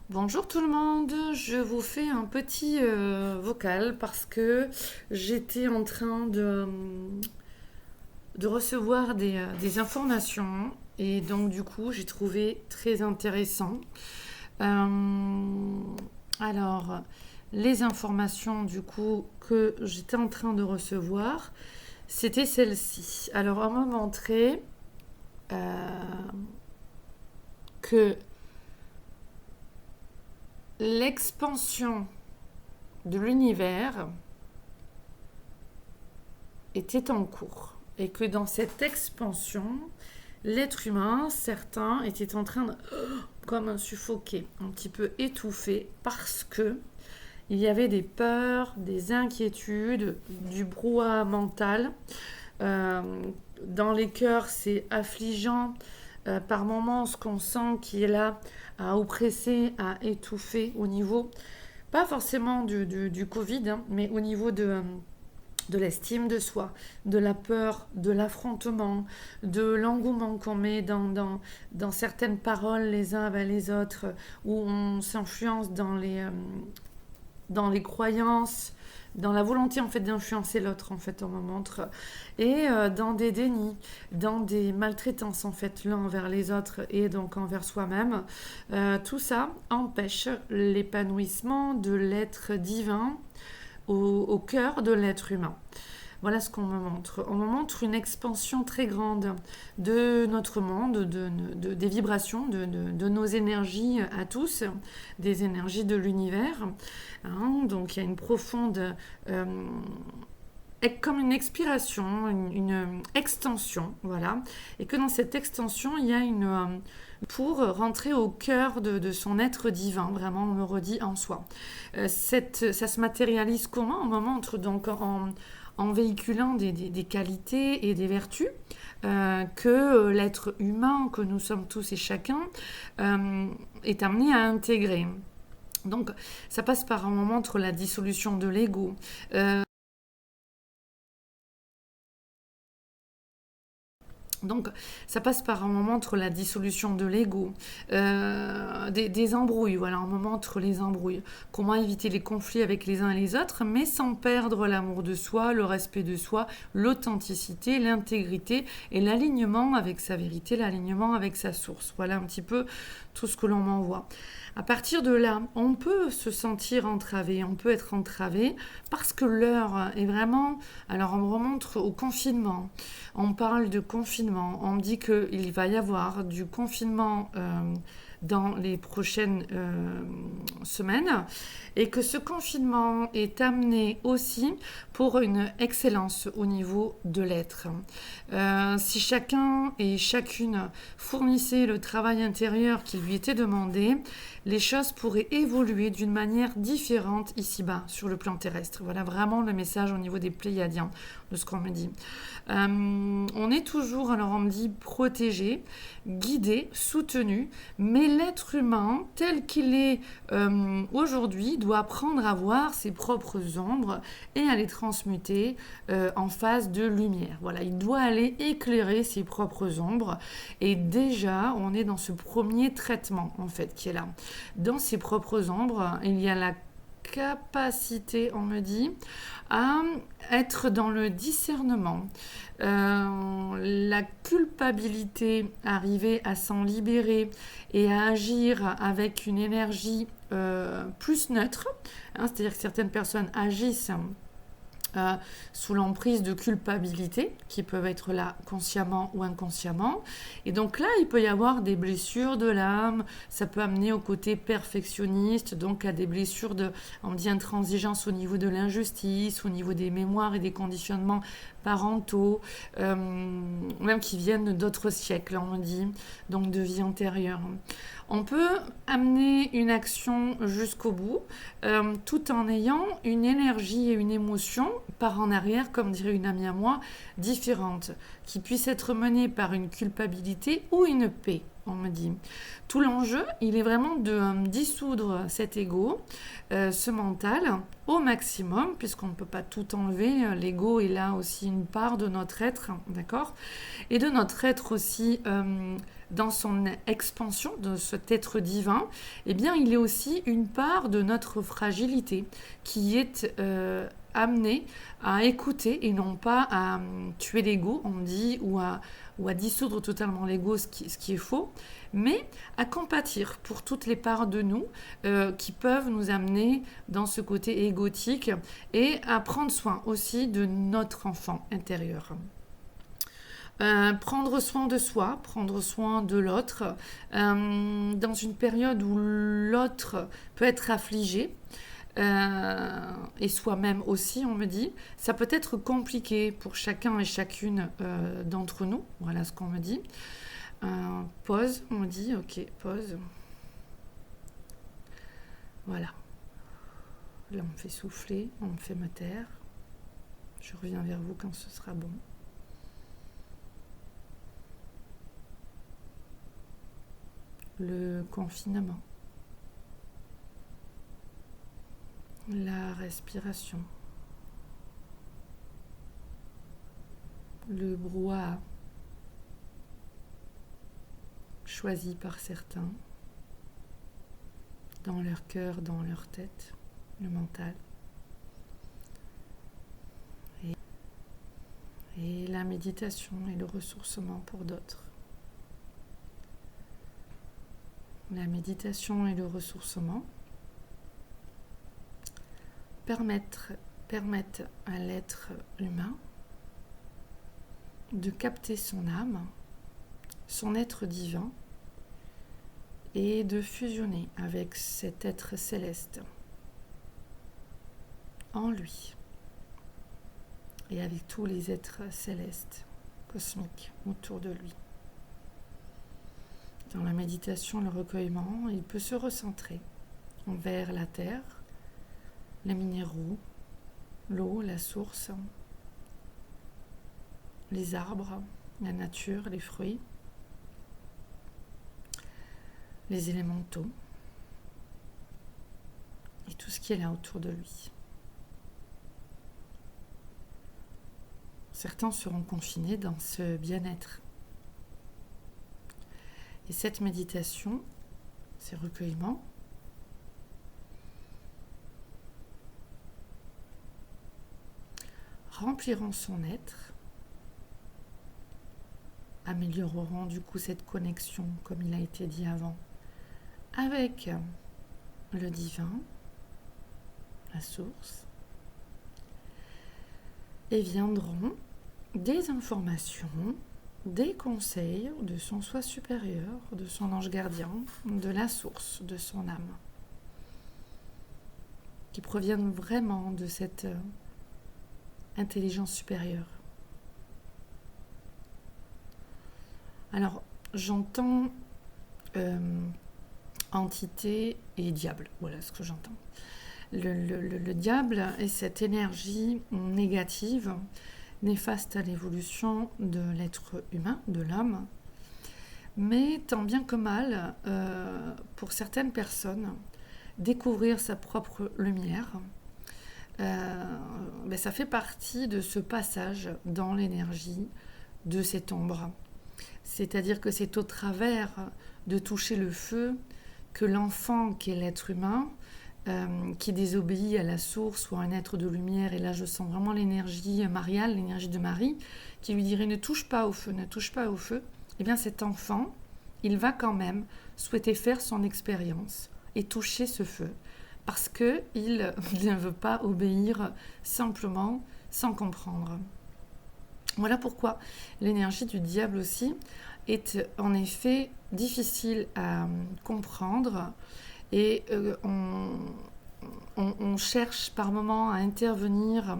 Bonjour tout le monde, je vous fais un petit vocal parce que j'étais en train de recevoir des informations et donc du coup j'ai trouvé très intéressant. Euh, alors, les informations du coup que j'étais en train de recevoir, c'était celle-ci. Alors on m'a montré euh, que l'expansion de l'univers était en cours et que dans cette expansion, l'être humain, certains étaient en train de, comme un suffoqué, un petit peu étouffé parce que il y avait des peurs, des inquiétudes, du brouhaha mental. Euh, dans les cœurs, c'est affligeant. Par moments, ce qu'on sent qui est là à oppresser, à étouffer au niveau, pas forcément du Covid, hein, mais au niveau de l'estime de soi, de la peur, de l'affrontement, de l'engouement qu'on met dans certaines paroles les uns avec les autres, où on s'influence dans les croyances, dans la volonté en fait d'influencer l'autre en fait on me montre et dans des dénis, dans des maltraitances en fait l'un envers les autres et donc envers soi-même. Tout ça empêche l'épanouissement de l'être divin au cœur de l'être humain. Voilà ce qu'on me montre. On me montre une expansion très grande de notre monde, des vibrations, de nos énergies à tous, des énergies de l'univers. Hein, donc il y a une profonde euh, comme une expiration, une extension, voilà. Et que dans cette extension, il y a pour rentrer au cœur de son être divin, vraiment, on me redit en soi. Ça se matérialise comment? On me montre donc en véhiculant des qualités et des vertus que l'être humain, que nous sommes tous et chacun, est amené à intégrer. Donc, ça passe par un moment entre la dissolution de l'ego, donc, ça passe par un moment entre la dissolution de l'ego, des embrouilles, voilà, un moment entre les embrouilles. Comment éviter les conflits avec les uns et les autres, mais sans perdre l'amour de soi, le respect de soi, l'authenticité, l'intégrité et l'alignement avec sa vérité, l'alignement avec sa source. Voilà un petit peu tout ce que l'on m'envoie. À partir de là, on peut se sentir entravé, on peut être entravé parce que l'heure est vraiment... Alors on me remonte au confinement, on parle de confinement, on me dit qu'il va y avoir du confinement dans les prochaines semaines et que ce confinement est amené aussi pour une excellence au niveau de l'être. Si chacun et chacune fournissait le travail intérieur qui lui était demandé, les choses pourraient évoluer d'une manière différente ici-bas, sur le plan terrestre. Voilà vraiment le message au niveau des Pléiadiens, de ce qu'on me dit. On est toujours, alors on me dit, protégé, guidé, soutenu, mais l'être humain, tel qu'il est aujourd'hui, doit apprendre à voir ses propres ombres et à les transmuter en phase de lumière. Voilà, il doit aller éclairer ses propres ombres et déjà, on est dans ce premier traitement, en fait, qui est là. Dans ses propres ombres, il y a la capacité, on me dit, à être dans le discernement, la culpabilité, arriver à s'en libérer et à agir avec une énergie plus neutre, hein, c'est-à-dire que certaines personnes agissent sous l'emprise de culpabilité qui peuvent être là consciemment ou inconsciemment. Et donc là, il peut y avoir des blessures de l'âme, ça peut amener au côté perfectionniste, donc à des blessures de, on dit intransigeance au niveau de l'injustice, au niveau des mémoires et des conditionnements parentaux, même qui viennent d'autres siècles, on dit, donc de vie antérieure. On peut amener une action jusqu'au bout tout en ayant une énergie et une émotion par en arrière, comme dirait une amie à moi, différente. qui puisse être menée par une culpabilité ou une paix, on me dit. Tout l'enjeu, il est vraiment de dissoudre cet ego, ce mental, au maximum, puisqu'on ne peut pas tout enlever. L'ego est là aussi une part de notre être, d'accord? Et de notre être aussi, dans son expansion, de cet être divin, eh bien, il est aussi une part de notre fragilité, qui est amené à écouter et non pas à tuer l'ego, on dit, ou à dissoudre totalement l'ego, ce qui est faux, mais à compatir pour toutes les parts de nous qui peuvent nous amener dans ce côté égotique et à prendre soin aussi de notre enfant intérieur. Prendre soin de soi, prendre soin de l'autre, dans une période où l'autre peut être affligé, et soi-même aussi, on me dit, ça peut être compliqué pour chacun et chacune d'entre nous. Voilà ce qu'on me dit. Pause, on me dit, ok, pause. Voilà. Là, on me fait souffler, on me fait me taire. Je reviens vers vous quand ce sera bon. Le confinement. La respiration, le brouhaha choisi par certains dans leur cœur, dans leur tête, le mental, et la méditation et le ressourcement pour d'autres. La méditation et le ressourcement permettent à l'être humain de capter son âme, son être divin, et de fusionner avec cet être céleste en lui et avec tous les êtres célestes, cosmiques autour de lui. Dans la méditation, le recueillement, il peut se recentrer envers la terre, les minéraux, l'eau, la source, les arbres, la nature, les fruits, les élémentaux et tout ce qui est là autour de lui. Certains seront confinés dans ce bien-être. Et cette méditation, ces recueillements, rempliront son être, amélioreront du coup cette connexion, comme il a été dit avant, avec le divin, la source, et viendront des informations, des conseils de son soi supérieur, de son ange gardien, de la source, de son âme, qui proviennent vraiment de cette intelligence supérieure. Alors, j'entends entité et diable, voilà ce que j'entends. Le diable est cette énergie négative, néfaste à l'évolution de l'être humain, de l'homme, mais tant bien que mal, pour certaines personnes, découvrir sa propre lumière, ça fait partie de ce passage dans l'énergie de cette ombre. C'est-à-dire que c'est au travers de toucher le feu que l'enfant, qui est l'être humain, qui désobéit à la source ou à un être de lumière, et là je sens vraiment l'énergie mariale, l'énergie de Marie, qui lui dirait ne touche pas au feu, ne touche pas au feu, eh bien cet enfant, il va quand même souhaiter faire son expérience et toucher ce feu, parce qu'il ne veut pas obéir simplement sans comprendre. Voilà pourquoi l'énergie du diable aussi est en effet difficile à comprendre, et on cherche par moments à intervenir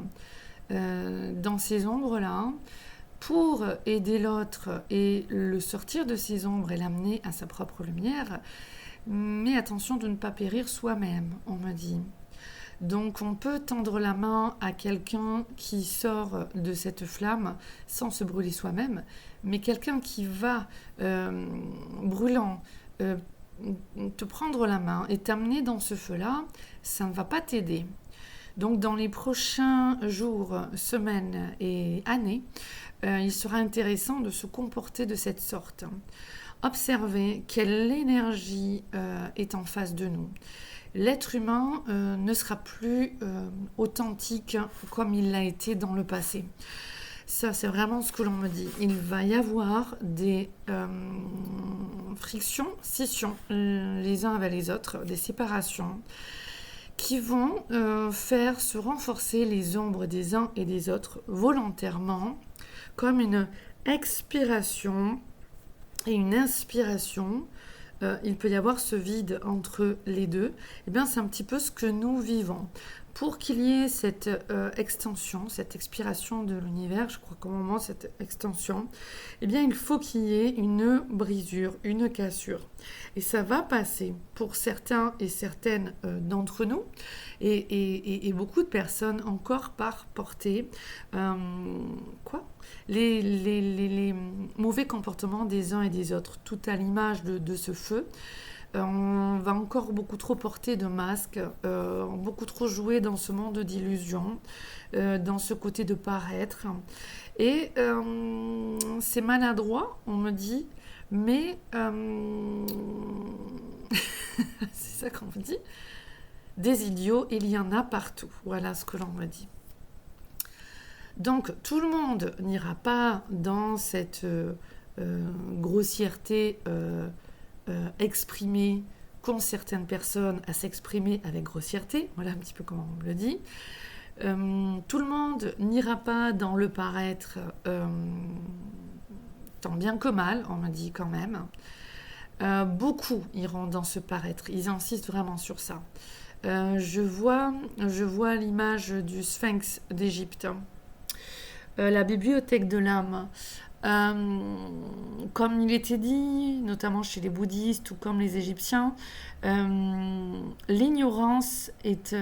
dans ces ombres-là pour aider l'autre et le sortir de ces ombres et l'amener à sa propre lumière. Mais attention de ne pas périr soi-même, on me dit. Donc on peut tendre la main à quelqu'un qui sort de cette flamme sans se brûler soi-même, mais quelqu'un qui va brûlant euh, te prendre la main et t'amener dans ce feu-là, ça ne va pas t'aider. Donc dans les prochains jours, semaines et années, il sera intéressant de se comporter de cette sorte. Observer quelle énergie est en face de nous. L'être humain ne sera plus authentique comme il l'a été dans le passé. Ça, c'est vraiment ce que l'on me dit. Il va y avoir des frictions, scissions les uns avec les autres, des séparations qui vont faire se renforcer les ombres des uns et des autres volontairement, comme une expiration et une inspiration. Il peut y avoir ce vide entre les deux. Eh bien, c'est un petit peu ce que nous vivons. Pour qu'il y ait cette extension, cette expiration de l'univers, je crois qu'au moment de cette extension, eh bien, il faut qu'il y ait une brisure, une cassure. Et ça va passer pour certains et certaines d'entre nous, et beaucoup de personnes encore par porter les mauvais comportements des uns et des autres, tout à l'image de ce feu. On va encore beaucoup trop porter de masques, beaucoup trop jouer dans ce monde d'illusions, dans ce côté de paraître. Et c'est maladroit, on me dit, mais c'est ça qu'on me dit. Des idiots, il y en a partout. Voilà ce que l'on me dit. Donc tout le monde n'ira pas dans cette grossièreté exprimée qu'ont certaines personnes à s'exprimer avec grossièreté. Voilà un petit peu comment on me le dit. Tout le monde n'ira pas dans le paraître tant bien que mal, on me dit quand même. Beaucoup iront dans ce paraître. Ils insistent vraiment sur ça. Je vois l'image du Sphinx d'Égypte. La bibliothèque de l'âme. Comme il était dit, notamment chez les bouddhistes ou comme les Égyptiens, l'ignorance est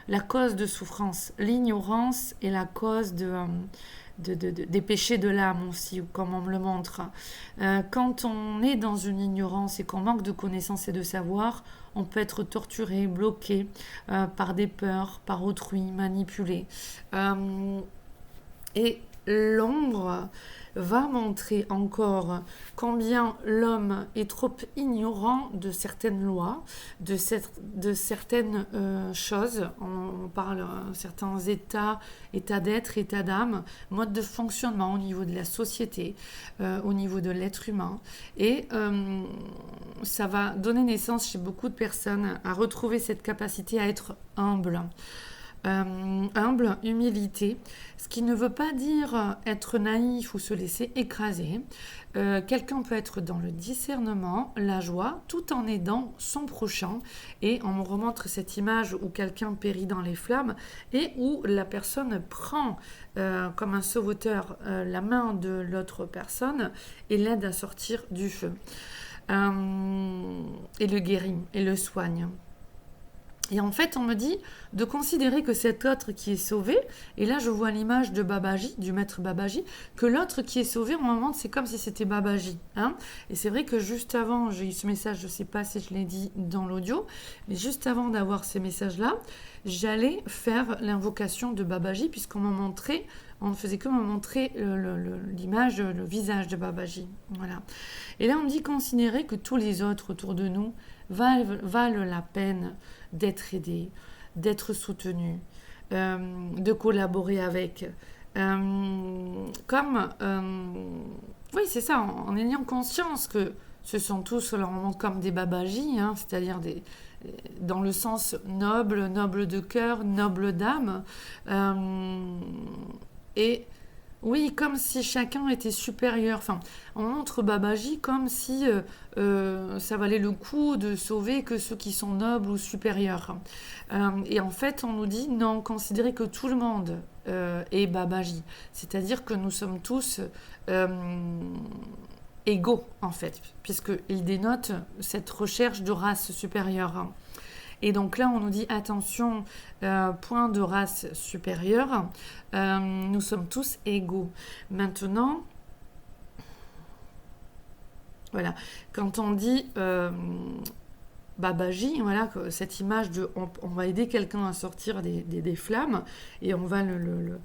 la cause de souffrance. L'ignorance est la cause des péchés de l'âme aussi, comme on me le montre. Quand on est dans une ignorance et qu'on manque de connaissances et de savoir, on peut être torturé, bloqué par des peurs, par autrui, manipulé. Et l'ombre va montrer encore combien l'homme est trop ignorant de certaines lois, de certaines choses. On parle de certains états d'être, état d'âme, mode de fonctionnement au niveau de la société, au niveau de l'être humain. Et ça va donner naissance chez beaucoup de personnes à retrouver cette capacité à être humble. Humble, humilité, ce qui ne veut pas dire être naïf ou se laisser écraser. Quelqu'un peut être dans le discernement, la joie, tout en aidant son prochain. Et on me remontre cette image où quelqu'un périt dans les flammes et où la personne prend comme un sauveteur la main de l'autre personne et l'aide à sortir du feu. Et le guérit et le soigne. Et en fait, on me dit de considérer que cet autre qui est sauvé, et là je vois l'image de Babaji, du maître Babaji, que l'autre qui est sauvé, en moment, c'est comme si c'était Babaji. Hein, et c'est vrai que juste avant, j'ai eu ce message, je ne sais pas si je l'ai dit dans l'audio, mais juste avant d'avoir ces messages-là, j'allais faire l'invocation de Babaji, puisqu'on m'a montré, on ne faisait que me montrer l'image, le visage de Babaji. Voilà. Et là, on me dit considérer que tous les autres autour de nous valent la peine d'être aidés, d'être soutenus, de collaborer avec. Oui, c'est ça, en ayant conscience que ce sont tous normalement comme des babajis, hein, c'est-à-dire dans le sens noble de cœur, noble d'âme. Et oui, comme si chacun était supérieur. Enfin, on montre Babaji comme si ça valait le coup de sauver que ceux qui sont nobles ou supérieurs. Et en fait, on nous dit non, considérez que tout le monde est Babaji. C'est-à-dire que nous sommes tous égaux, en fait, puisqu'il dénote cette recherche de race supérieure. Et donc là, on nous dit attention, point de race supérieure, nous sommes tous égaux. Maintenant, voilà, quand on dit Babaji, voilà, cette image de on va aider quelqu'un à sortir des flammes et on va le,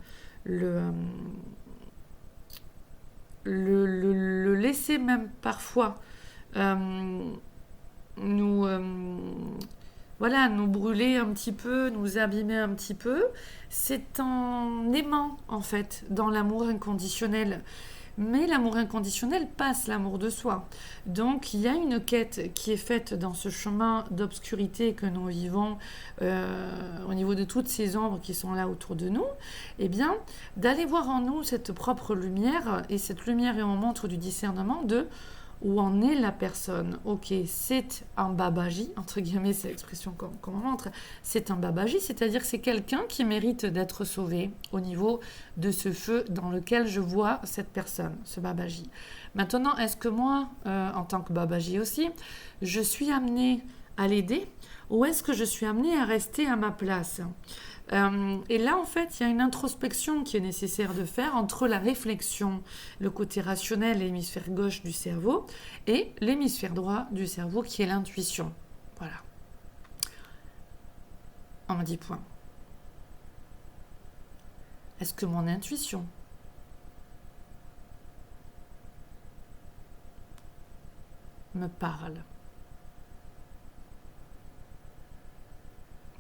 le laisser même parfois euh, nous, voilà, nous brûler un petit peu, nous abîmer un petit peu, c'est en aimant en fait dans l'amour inconditionnel. Mais l'amour inconditionnel passe l'amour de soi. Donc il y a une quête qui est faite dans ce chemin d'obscurité que nous vivons au niveau de toutes ces ombres qui sont là autour de nous. Eh bien, d'aller voir en nous cette propre lumière, et cette lumière est en montre du discernement de où en est la personne. Ok, c'est un babaji, entre guillemets, c'est l'expression qu'on montre, c'est un babaji, c'est-à-dire que c'est quelqu'un qui mérite d'être sauvé au niveau de ce feu dans lequel je vois cette personne, ce babaji. Maintenant, est-ce que moi, en tant que babaji aussi, je suis amenée à l'aider ou est-ce que je suis amenée à rester à ma place? Et là, en fait, il y a une introspection qui est nécessaire de faire entre la réflexion, le côté rationnel, l'hémisphère gauche du cerveau, et l'hémisphère droit du cerveau qui est l'intuition. Voilà. On me dit point. Est-ce que mon intuition me parle,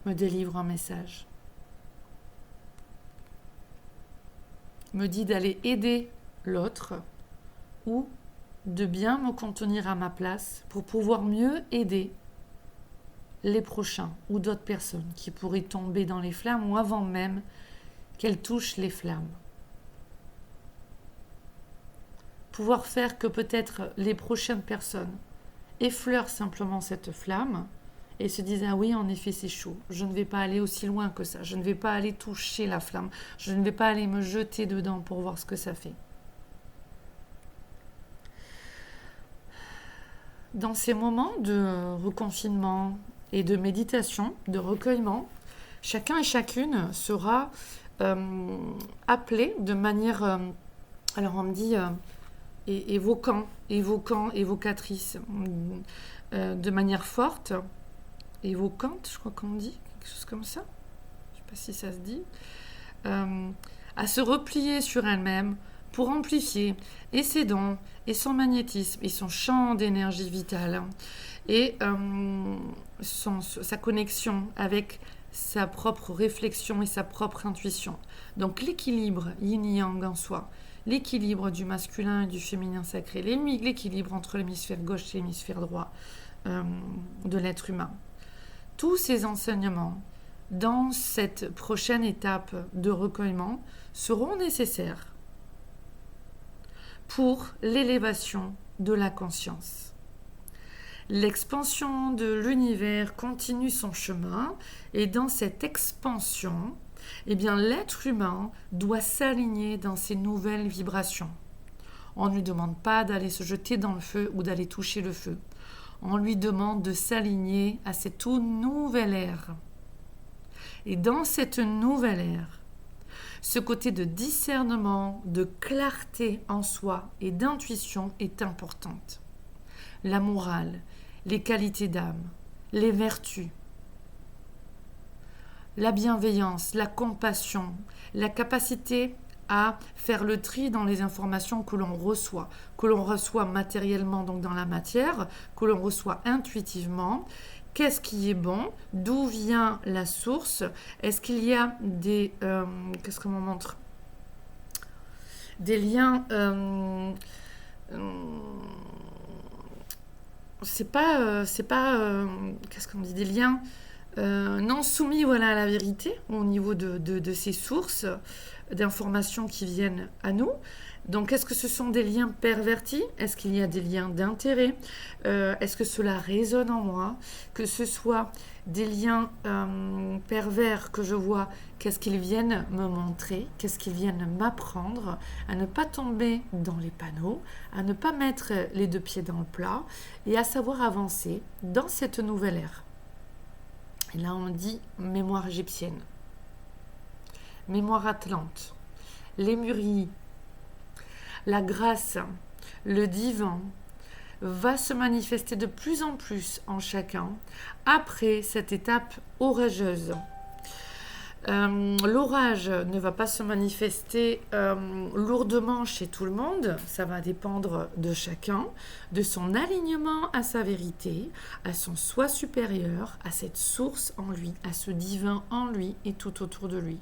me délivre un message, me dit d'aller aider l'autre ou de bien me contenir à ma place pour pouvoir mieux aider les prochains ou d'autres personnes qui pourraient tomber dans les flammes ou avant même qu'elles touchent les flammes. Pouvoir faire que peut-être les prochaines personnes effleurent simplement cette flamme et se disent ah oui, en effet c'est chaud, je ne vais pas aller aussi loin que ça, je ne vais pas aller toucher la flamme, je ne vais pas aller me jeter dedans pour voir ce que ça fait. Dans ces moments de reconfinement et de méditation, de recueillement, chacun et chacune sera appelé de manière, alors on me dit évocatrice, de manière forte, évoquante, je crois qu'on dit, quelque chose comme ça, je ne sais pas si ça se dit, à se replier sur elle-même pour amplifier et ses dons, et son magnétisme, et son champ d'énergie vitale, et sa connexion avec sa propre réflexion et sa propre intuition. Donc l'équilibre yin-yang en soi, l'équilibre du masculin et du féminin sacré, l'équilibre entre l'hémisphère gauche et l'hémisphère droit de l'être humain. Tous ces enseignements dans cette prochaine étape de recueillement seront nécessaires pour l'élévation de la conscience. L'expansion de l'univers continue son chemin et dans cette expansion, eh bien, l'être humain doit s'aligner dans ces nouvelles vibrations. On ne lui demande pas d'aller se jeter dans le feu ou d'aller toucher le feu. On lui demande de s'aligner à cette toute nouvelle ère. Et dans cette nouvelle ère, ce côté de discernement, de clarté en soi et d'intuition est importante. La morale, les qualités d'âme, les vertus, la bienveillance, la compassion, la capacité à faire le tri dans les informations que l'on reçoit matériellement, donc dans la matière, que l'on reçoit intuitivement. Qu'est-ce qui est bon? D'où vient la source? Est-ce qu'il y a des... qu'est-ce qu'on montre? Des liens... c'est pas... qu'est-ce qu'on dit? Des liens non soumis, voilà, à la vérité au niveau de ces sources d'informations qui viennent à nous. Donc, est-ce que ce sont des liens pervertis? Est-ce qu'il y a des liens d'intérêt? Est-ce que cela résonne en moi? Que ce soit des liens pervers que je vois, qu'est-ce qu'ils viennent me montrer? Qu'est-ce qu'ils viennent m'apprendre? À ne pas tomber dans les panneaux, à ne pas mettre les deux pieds dans le plat et à savoir avancer dans cette nouvelle ère. Et là, on dit mémoire égyptienne, mémoire atlante, lémurie, la grâce, le divin va se manifester de plus en plus en chacun après cette étape orageuse. L'orage ne va pas se manifester lourdement chez tout le monde, ça va dépendre de chacun, de son alignement à sa vérité, à son soi supérieur, à cette source en lui, à ce divin en lui et tout autour de lui.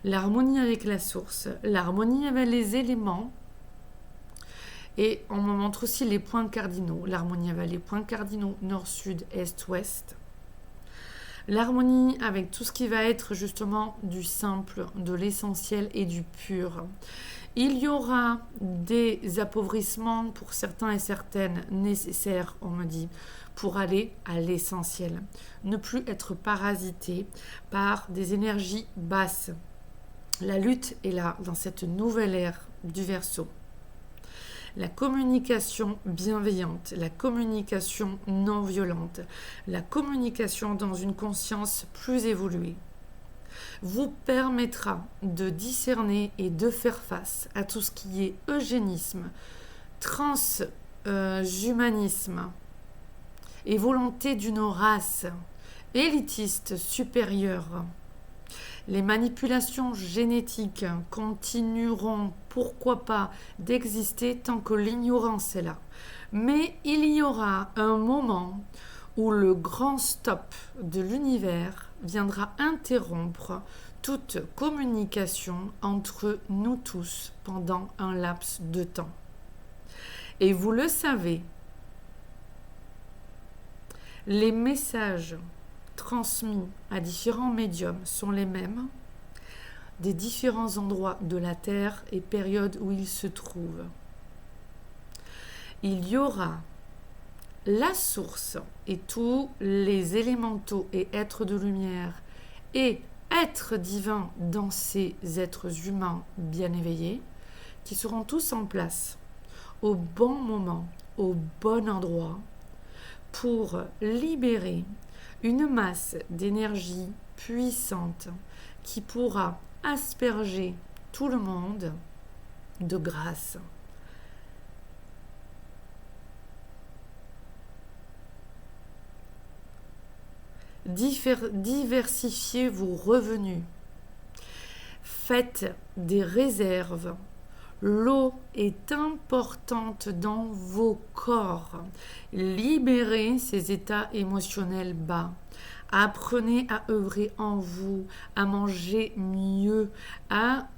L'harmonie avec la source, l'harmonie avec les éléments, et on me montre aussi les points cardinaux, l'harmonie avec les points cardinaux nord, sud, est, ouest. L'harmonie avec tout ce qui va être justement du simple, de l'essentiel et du pur. Il y aura des appauvrissements pour certains et certaines nécessaires, on me dit, pour aller à l'essentiel. Ne plus être parasité par des énergies basses. La lutte est là, dans cette nouvelle ère du Verseau. La communication bienveillante, la communication non violente, la communication dans une conscience plus évoluée vous permettra de discerner et de faire face à tout ce qui est eugénisme, transhumanisme et volonté d'une race élitiste supérieure. Les manipulations génétiques continueront, pourquoi pas, d'exister tant que l'ignorance est là. Mais il y aura un moment où le grand stop de l'univers viendra interrompre toute communication entre nous tous pendant un laps de temps. Et vous le savez, les messages transmis à différents médiums sont les mêmes des différents endroits de la Terre et périodes où ils se trouvent. Il y aura la source et tous les élémentaux et êtres de lumière et êtres divins dans ces êtres humains bien éveillés qui seront tous en place au bon moment, au bon endroit pour libérer une masse d'énergie puissante qui pourra asperger tout le monde de grâce. Diversifiez vos revenus. Faites des réserves. L'eau est importante dans vos corps. Libérez ces états émotionnels bas. Apprenez à œuvrer en vous, à manger mieux, à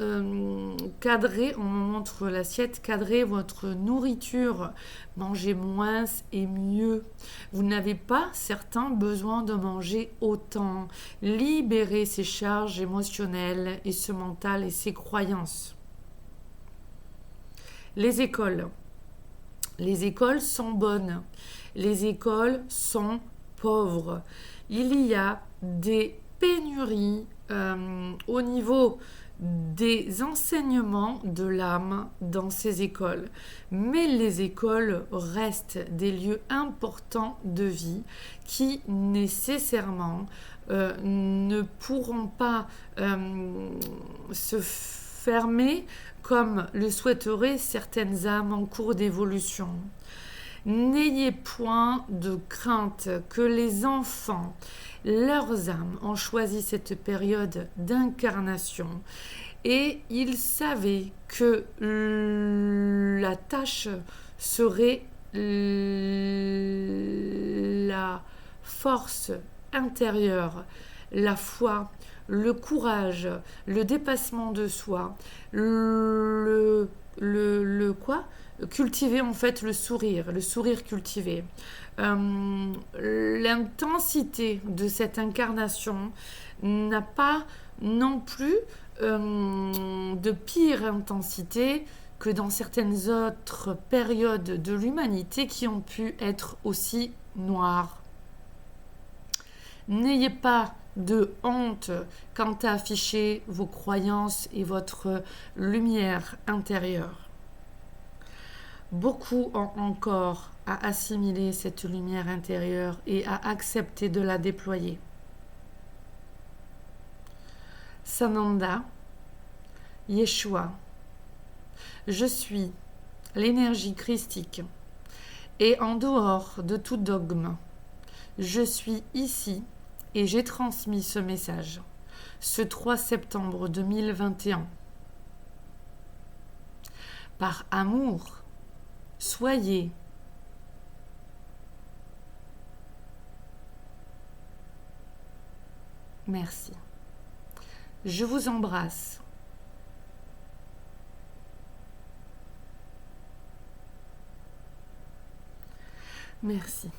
cadrer, on me montre l'assiette, cadrer votre nourriture, mangez moins et mieux. Vous n'avez pas certains besoin de manger autant. Libérez ces charges émotionnelles et ce mental et ces croyances. Les écoles. Les écoles sont bonnes. Les écoles sont pauvres. Il y a des pénuries au niveau des enseignements de l'âme dans ces écoles. Mais les écoles restent des lieux importants de vie qui nécessairement ne pourront pas se fermer comme le souhaiteraient certaines âmes en cours d'évolution. N'ayez point de crainte que les enfants, leurs âmes ont choisi cette période d'incarnation et ils savaient que la tâche serait la force intérieure, la foi, le courage, le dépassement de soi, cultiver en fait le sourire cultivé. L'intensité de cette incarnation n'a pas non plus de pire intensité que dans certaines autres périodes de l'humanité qui ont pu être aussi noires. N'ayez pas de honte quant à afficher vos croyances et votre lumière intérieure. Beaucoup ont encore à assimiler cette lumière intérieure et à accepter de la déployer. Sananda, Yeshua, je suis l'énergie christique et en dehors de tout dogme, je suis ici et j'ai transmis ce message ce 3 septembre 2021. Par amour, soyez. Merci. Je vous embrasse. Merci.